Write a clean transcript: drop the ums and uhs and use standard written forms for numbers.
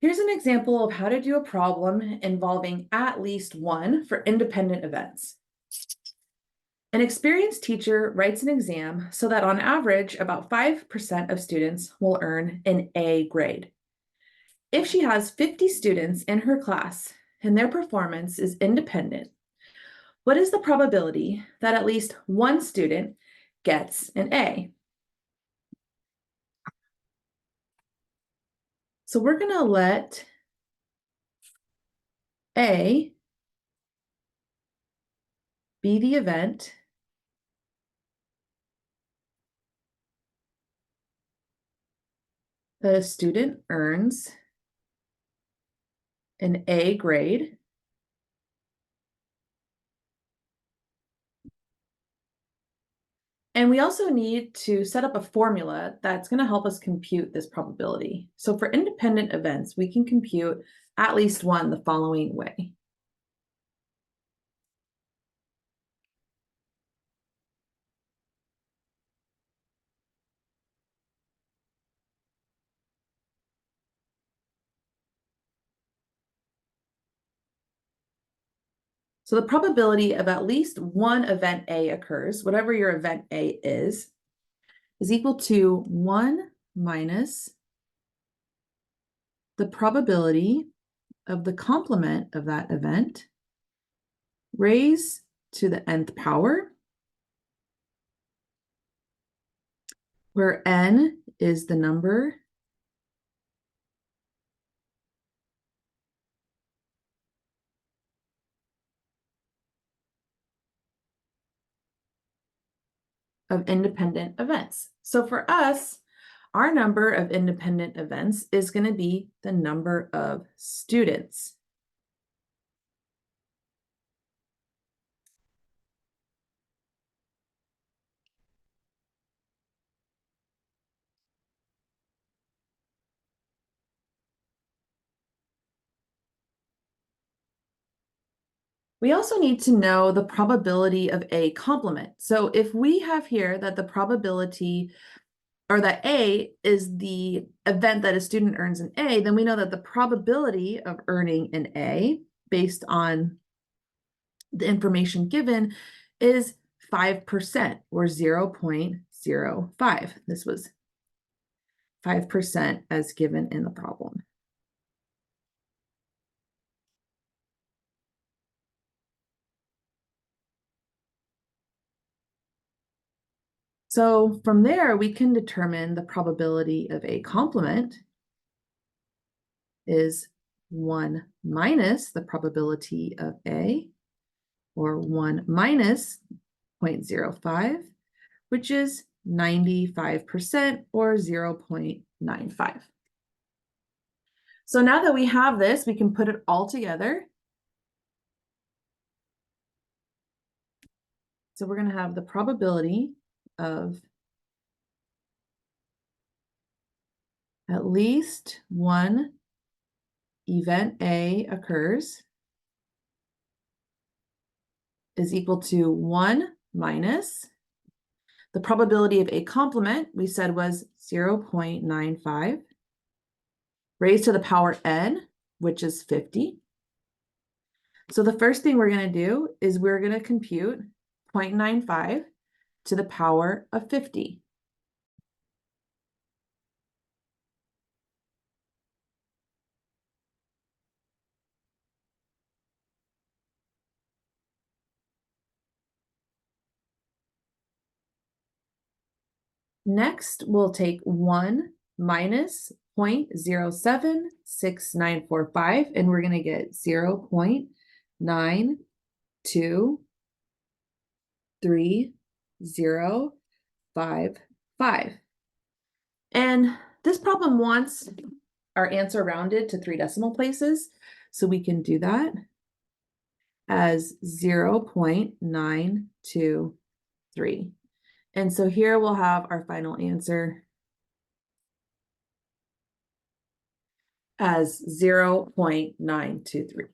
Here's an example of how to do a problem involving at least one for independent events. An experienced teacher writes an exam so that on average, about 5% of students will earn an A grade. If she has 50 students in her class and their performance is independent, what is the probability that at least one student gets an A? So we're going to let A be the event that a student earns an A grade. And we also need to set up a formula that's going to help us compute this probability. So for independent events, we can compute at least one the following way. So the probability of at least one event A occurs, whatever your event A is equal to 1 minus the probability of the complement of that event raised to the nth power, where n is the number of independent events. So for us, our number of independent events is going to be the number of students. We also need to know the probability of a complement. So if we have here that the probability or that A is the event that a student earns an A, then we know that the probability of earning an A based on the information given is 5% or 0.05. This was 5% as given in the problem. So from there, we can determine the probability of a complement is 1 minus the probability of A, or 1 minus 0.05, which is 95% or 0.95. So now that we have this, we can put it all together. So we're going to have the probability of at least one event A occurs is equal to 1 minus the probability of a complement, we said was 0.95, raised to the power n, which is 50. So the first thing we're going to do is we're going to compute 0.95 to the power of 50. Next, we'll take 1 minus 0.076945, and we're going to get 0.923055. And this problem wants our answer rounded to 3 decimal places, so we can do that as 0.923. And so here we'll have our final answer as 0.923.